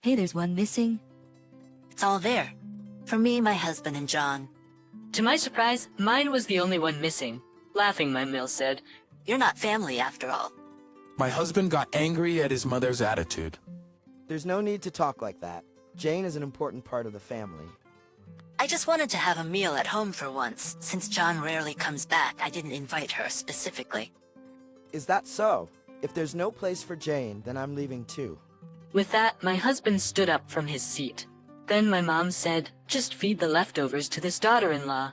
Hey, there's one missing. It's all there. For me, my husband, and John. To my surprise, mine was the only one missing. Laughing, my Mill said, You're not family after all. My husband got angry at his mother's attitude. There's no need to talk like that. Jane is an important part of the family. I just wanted to have a meal at home for once. Since John rarely comes back, I didn't invite her specifically. Is that so? If there's no place for Jane, then I'm leaving too. With that, my husband stood up from his seat. Then my mom said, just feed the leftovers to this daughter-in-law,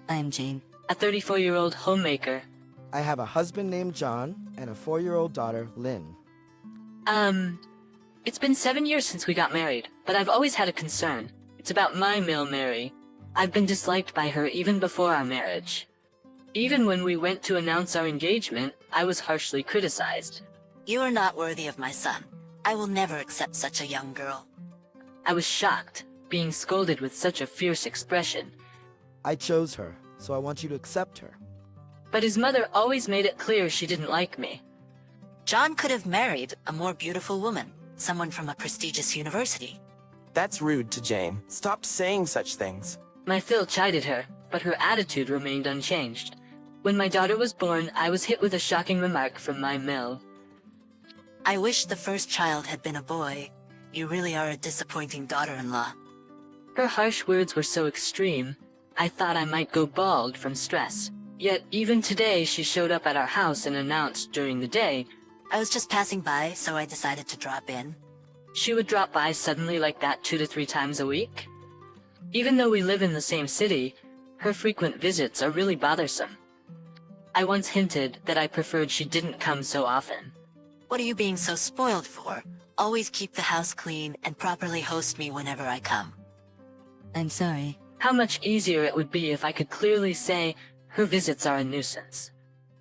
I'm Jane. a 34-year-old homemaker. I have a husband named John and a 4-year-old daughter, Lynn. It's been 7 years since we got married, but I've always had a concern. It's about my Mill Mary. I've been disliked by her even before our marriage. Even when we went to announce our engagement, I was harshly criticized. You are not worthy of my son. I will never accept such a young girl. I was shocked, being scolded with such a fierce expression. I chose her, so I want you to accept her. But his mother always made it clear she didn't like me. John could have married a more beautiful woman, someone from a prestigious university. That's rude to Jane. Stop saying such things. My Phil chided her, but her attitude remained unchanged. When my daughter was born, I was hit with a shocking remark from my Mill. I wish the first child had been a boy. You really are a disappointing daughter-in-law. Her harsh words were so extreme, I thought I might go bald from stress. Yet even today she showed up at our house and announced during the day. I was just passing by, so I decided to drop in. She would drop by suddenly like that 2 to 3 times a week. Even though we live in the same city, her frequent visits are really bothersome. I once hinted that I preferred she didn't come so often. What are you being so spoiled for? Always keep the house clean and properly host me whenever I come. I'm sorry. How much easier it would be if I could clearly say her visits are a nuisance.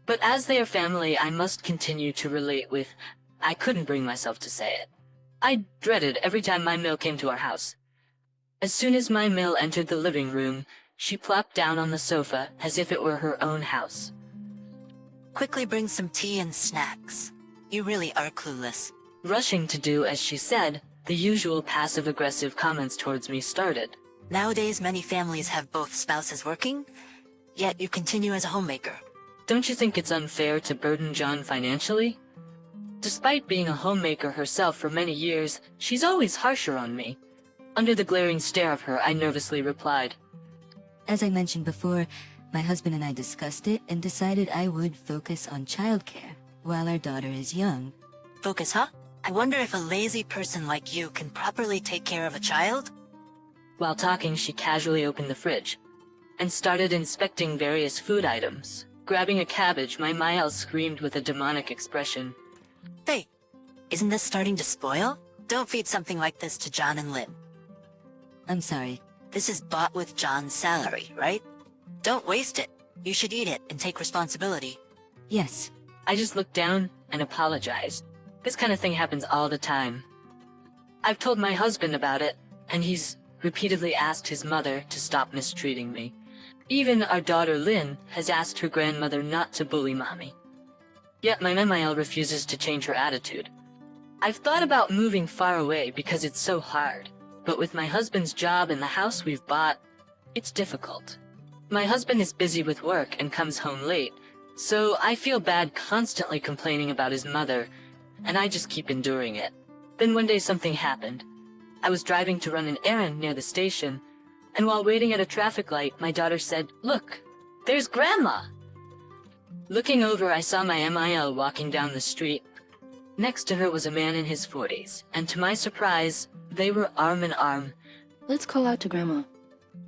But as they are family, I must continue to relate with, I couldn't bring myself to say it. I dreaded every time my Mill came to our house. As soon as my Mill entered the living room, she plopped down on the sofa as if it were her own house. Quickly bring some tea and snacks. You really are clueless. Rushing to do as she said, the usual passive-aggressive comments towards me started. Nowadays, many families have both spouses working, yet you continue as a homemaker. Don't you think it's unfair to burden John financially? Despite being a homemaker herself for many years, she's always harsher on me. Under the glaring stare of her, I nervously replied, As I mentioned before, my husband and I discussed it and decided I would focus on childcare while our daughter is young. Focus, huh? I wonder if a lazy person like you can properly take care of a child? While talking, she casually opened the fridge and started inspecting various food items. Grabbing a cabbage, my Mael screamed with a demonic expression. Hey, isn't this starting to spoil? Don't feed something like this to John and Lynn. I'm sorry. This is bought with John's salary, right? Don't waste it. You should eat it and take responsibility. Yes. I just looked down and apologized. This kind of thing happens all the time. I've told my husband about it, and he's repeatedly asked his mother to stop mistreating me. Even our daughter Lynn has asked her grandmother not to bully mommy. Yet my Mael refuses to change her attitude. I've thought about moving far away because it's so hard, but with my husband's job and the house we've bought, it's difficult. My husband is busy with work and comes home late, so I feel bad constantly complaining about his mother, and I just keep enduring it. Then one day something happened. I was driving to run an errand near the station, and while waiting at a traffic light, my daughter said, "Look, there's Grandma!" Looking over, I saw my Mael walking down the street. Next to her was a man in his 40s, and to my surprise, they were arm in arm. Let's call out to Grandma.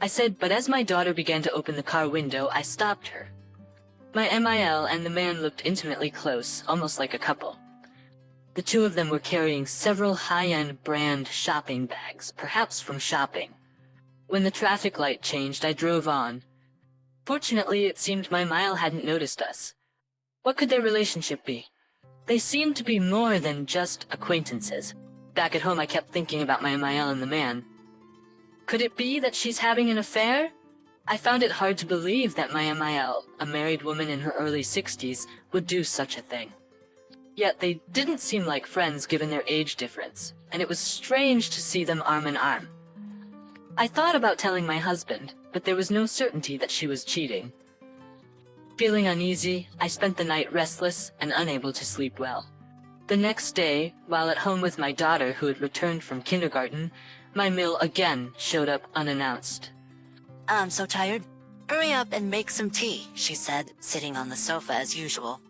I said, but as my daughter began to open the car window, I stopped her. My Mael and the man looked intimately close, almost like a couple. The two of them were carrying several high-end brand shopping bags, perhaps from shopping. When the traffic light changed, I drove on. Fortunately, it seemed my Mael hadn't noticed us. What could their relationship be? They seemed to be more than just acquaintances. Back at home, I kept thinking about my Mael and the man. Could it be that she's having an affair? I found it hard to believe that my Mael, a married woman in her early 60s, would do such a thing. Yet they didn't seem like friends given their age difference, and it was strange to see them arm in arm. I thought about telling my husband, but there was no certainty that she was cheating. Feeling uneasy, I spent the night restless and unable to sleep well. The next day, while at home with my daughter who had returned from kindergarten, my meal again showed up unannounced. I'm so tired. Hurry up and make some tea, she said, sitting on the sofa as usual.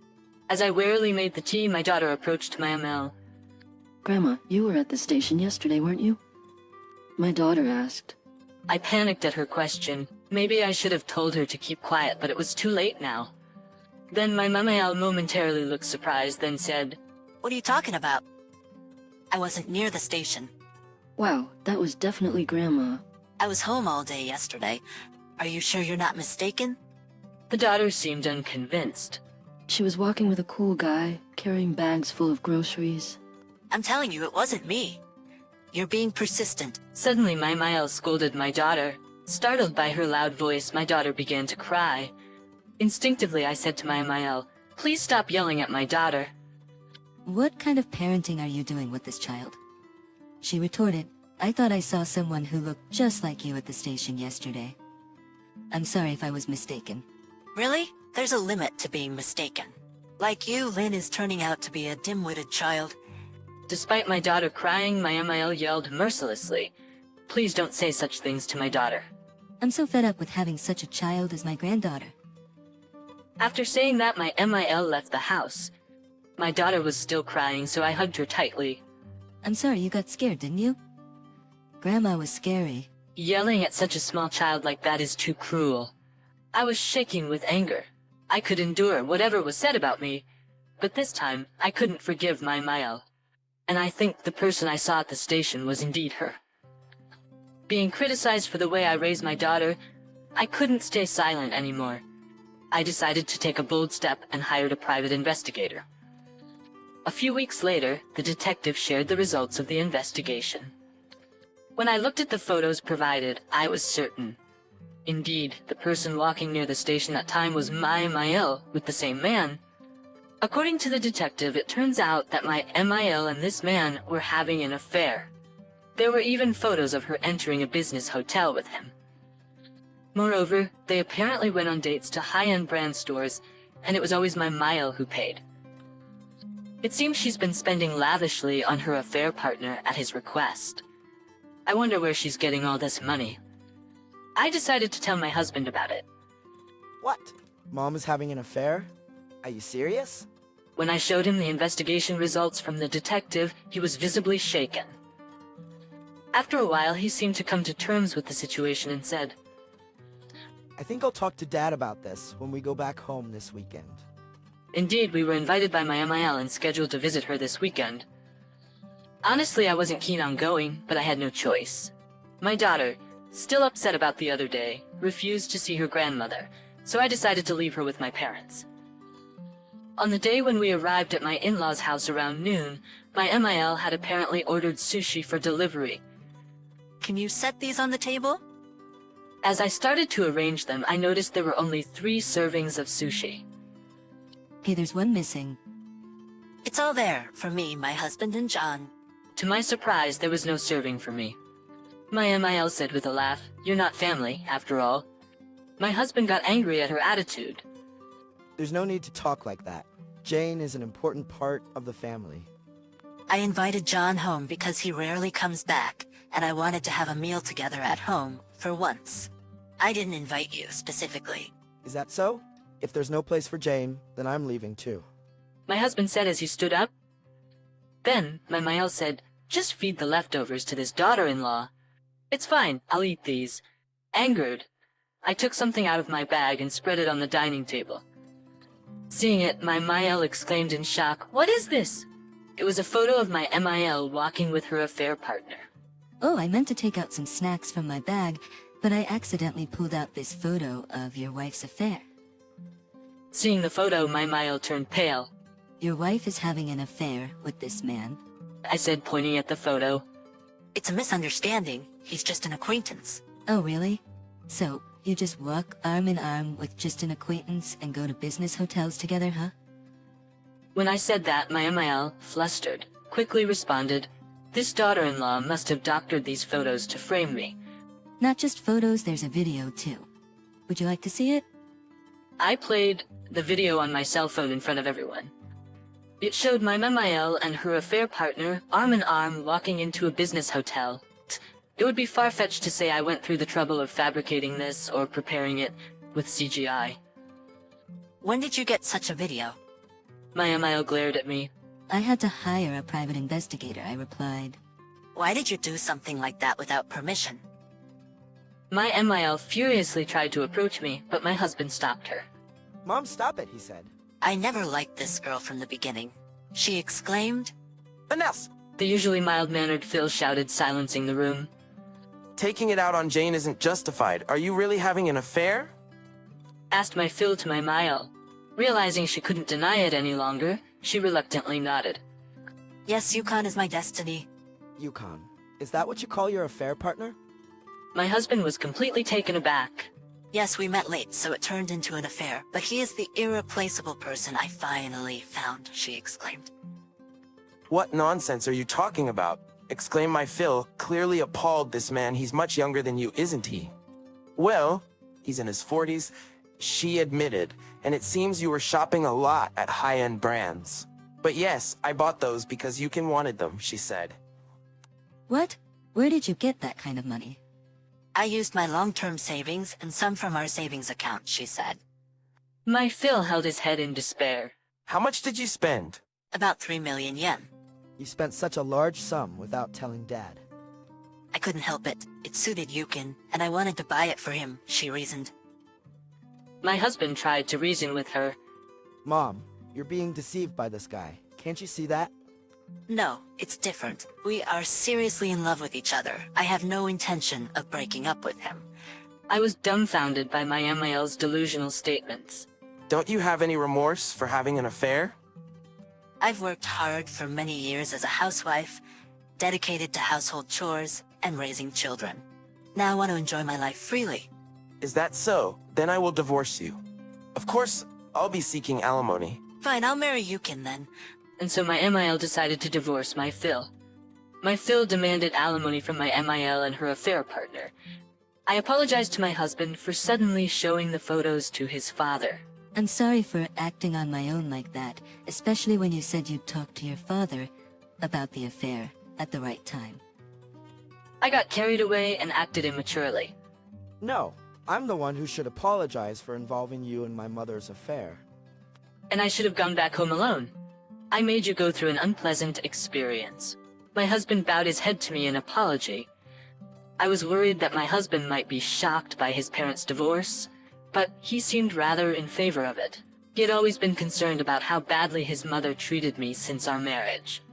As I warily made the tea, my daughter approached my Amel. Grandma, you were at the station yesterday, weren't you? My daughter asked. I panicked at her question. Maybe I should have told her to keep quiet, but it was too late now. Then my Mamael momentarily looked surprised, then said, What are you talking about? I wasn't near the station. Wow, that was definitely Grandma. I was home all day yesterday. Are you sure you're not mistaken? The daughter seemed unconvinced. She was walking with a cool guy, carrying bags full of groceries. I'm telling you, it wasn't me. You're being persistent. Suddenly, my Mael scolded my daughter. Startled by her loud voice, my daughter began to cry. Instinctively, I said to my Mael, "Please stop yelling at my daughter." What kind of parenting are you doing with this child? She retorted, I thought I saw someone who looked just like you at the station yesterday. I'm sorry if I was mistaken. Really? There's a limit to being mistaken. Like you, Lynn is turning out to be a dim-witted child. Despite my daughter crying, my Mael yelled mercilessly, "Please don't say such things to my daughter." I'm so fed up with having such a child as my granddaughter. After saying that, my Mael left the house. My daughter was still crying, so I hugged her tightly. I'm sorry you got scared, didn't you? Grandma was scary. Yelling at such a small child like that is too cruel. I was shaking with anger. I could endure whatever was said about me, but this time I couldn't forgive my Mael. And I think the person I saw at the station was indeed her. Being criticized for the way I raised my daughter, I couldn't stay silent anymore. I decided to take a bold step and hired a private investigator. A few weeks later, the detective shared the results of the investigation. When I looked at the photos provided, I was certain. Indeed, the person walking near the station that time was my Mael with the same man. According to the detective, it turns out that my Mael and this man were having an affair. There were even photos of her entering a business hotel with him. Moreover, they apparently went on dates to high-end brand stores, and it was always my Mael who paid. It seems she's been spending lavishly on her affair partner at his request. I wonder where she's getting all this money. I decided to tell my husband about it. What? Mom is having an affair? Are you serious? When I showed him the investigation results from the detective, he was visibly shaken. After a while, he seemed to come to terms with the situation and said, I think I'll talk to Dad about this when we go back home this weekend. Indeed, we were invited by my Mael and scheduled to visit her this weekend. Honestly, I wasn't keen on going, but I had no choice. My daughter, still upset about the other day, refused to see her grandmother, so I decided to leave her with my parents. On the day when we arrived at my in-laws' house around noon, my Mael had apparently ordered sushi for delivery. Can you set these on the table? As I started to arrange them, I noticed there were only 3 servings of sushi. Hey, there's one missing. It's all there, for me, my husband, and John. To my surprise, there was no serving for me. My Mael said with a laugh, "You're not family, after all." My husband got angry at her attitude. There's no need to talk like that. Jane is an important part of the family. I invited John home because he rarely comes back, and I wanted to have a meal together at home, for once. I didn't invite you, specifically. Is that so? If there's no place for Jane, then I'm leaving too. My husband said as he stood up. Then, my Mael said, "Just feed the leftovers to this daughter-in-law." "It's fine, I'll eat these." Angered, I took something out of my bag and spread it on the dining table. Seeing it, my Mael exclaimed in shock, "What is this?" It was a photo of my Mael walking with her affair partner. Oh, I meant to take out some snacks from my bag, but I accidentally pulled out this photo of your wife's affair. Seeing the photo, my Mael turned pale. Your wife is having an affair with this man. I said, pointing at the photo. It's a misunderstanding. He's just an acquaintance. Oh, really? So, you just walk arm in arm with just an acquaintance and go to business hotels together, huh? When I said that, my MIL, flustered, quickly responded, "This daughter-in-law must have doctored these photos to frame me." Not just photos, there's a video too. Would you like to see it? I played the video on my cell phone in front of everyone. It showed my MIL and her affair partner arm in arm walking into a business hotel. It would be far-fetched to say I went through the trouble of fabricating this or preparing it with CGI. When did you get such a video? My MIL glared at me. I had to hire a private investigator, I replied. Why did you do something like that without permission? My MIL furiously tried to approach me, but my husband stopped her. Mom, stop it, he said. I never liked this girl from the beginning. She exclaimed. Enough! The usually mild-mannered Phil shouted, silencing the room. Taking it out on Jane isn't justified. Are you really having an affair? Asked my Phil to my MIL. Realizing she couldn't deny it any longer, she reluctantly nodded. Yes, Yukon is my destiny. Yukon, is that what you call your affair partner? My husband was completely taken aback. Yes, we met late, so it turned into an affair. But he is the irreplaceable person I finally found, she exclaimed. What nonsense are you talking about? Exclaimed my Phil, clearly appalled. This man, he's much younger than you, isn't he? Well, he's in his 40s, she admitted, and it seems you were shopping a lot at high-end brands. But yes, I bought those because Yukon wanted them, she said. What? Where did you get that kind of money? I used my long-term savings and some from our savings account, she said. My Phil held his head in despair. How much did you spend? About 3 million yen. You spent such a large sum without telling Dad. I couldn't help it. It suited Yukon, and I wanted to buy it for him, she reasoned. My husband tried to reason with her. Mom, you're being deceived by this guy. Can't you see that? No, it's different. We are seriously in love with each other. I have no intention of breaking up with him. I was dumbfounded by my MIL's delusional statements. Don't you have any remorse for having an affair? I've worked hard for many years as a housewife, dedicated to household chores and raising children. Now I want to enjoy my life freely. Is that so? Then I will divorce you. Of course, I'll be seeking alimony. Fine, I'll marry Yukon then. And so my MIL decided to divorce my Phil. My Phil demanded alimony from my MIL and her affair partner. I apologized to my husband for suddenly showing the photos to his father. I'm sorry for acting on my own like that, especially when you said you'd talk to your father about the affair at the right time. I got carried away and acted immaturely. No, I'm the one who should apologize for involving you in my mother's affair. And I should have gone back home alone. I made you go through an unpleasant experience. My husband bowed his head to me in apology. I was worried that my husband might be shocked by his parents' divorce, but he seemed rather in favor of it. He had always been concerned about how badly his mother treated me since our marriage.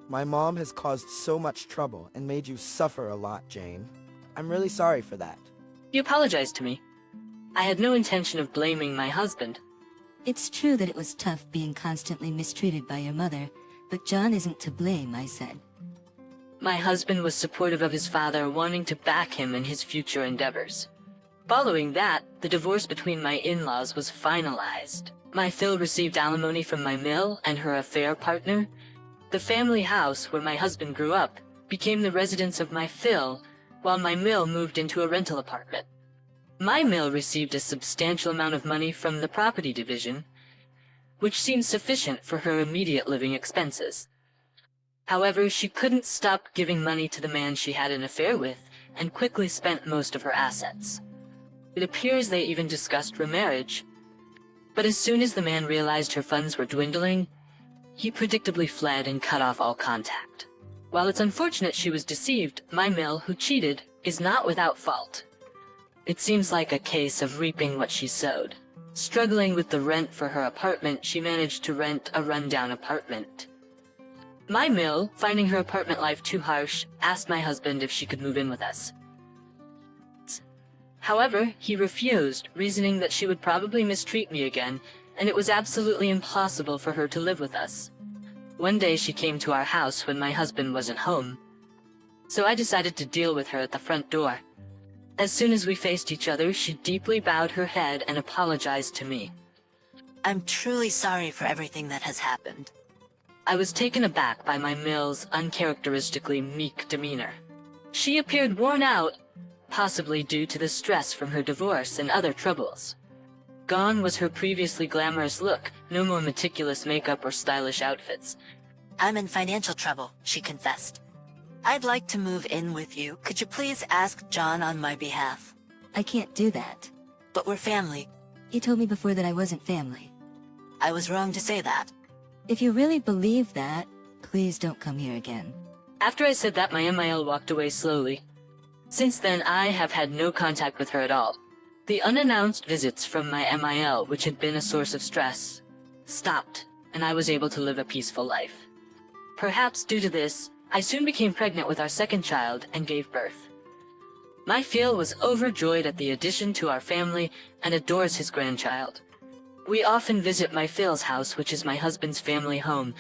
My mom has caused so much trouble and made you suffer a lot, Jane. I'm really sorry for that. He apologized to me. I had no intention of blaming my husband. It's true that it was tough being constantly mistreated by your mother, but John isn't to blame, I said. My husband was supportive of his father, wanting to back him in his future endeavors. Following that, the divorce between my in-laws was finalized. My Phil received alimony from my mill and her affair partner. The family house where my husband grew up became the residence of my Phil, while my mill moved into a rental apartment. My mill received a substantial amount of money from the property division, which seemed sufficient for her immediate living expenses. However, she couldn't stop giving money to the man she had an affair with, and quickly spent most of her assets. It appears they even discussed remarriage. But as soon as the man realized her funds were dwindling, he predictably fled and cut off all contact. While it's unfortunate she was deceived, my mill, who cheated, is not without fault. It seems like a case of reaping what she sowed. Struggling with the rent for her apartment, she managed to rent a rundown apartment. My mill, finding her apartment life too harsh, asked my husband if she could move in with us. However, he refused, reasoning that she would probably mistreat me again, and it was absolutely impossible for her to live with us. One day she came to our house when my husband wasn't home, so I decided to deal with her at the front door. As soon as we faced each other, she deeply bowed her head and apologized to me. I'm truly sorry for everything that has happened. I was taken aback by my Mill's uncharacteristically meek demeanor. She appeared worn out, possibly due to the stress from her divorce and other troubles. Gone was her previously glamorous look, no more meticulous makeup or stylish outfits. I'm in financial trouble, she confessed. I'd like to move in with you. Could you please ask John on my behalf? I can't do that. But we're family. You told me before that I wasn't family. I was wrong to say that. If you really believe that, please don't come here again. After I said that, my MIL walked away slowly. Since then, I have had no contact with her at all. The unannounced visits from my MIL, which had been a source of stress, stopped, and I was able to live a peaceful life. Perhaps due to this, I soon became pregnant with our second child and gave birth. My Phil was overjoyed at the addition to our family and adores his grandchild. We often visit my Phil's house, which is my husband's family home,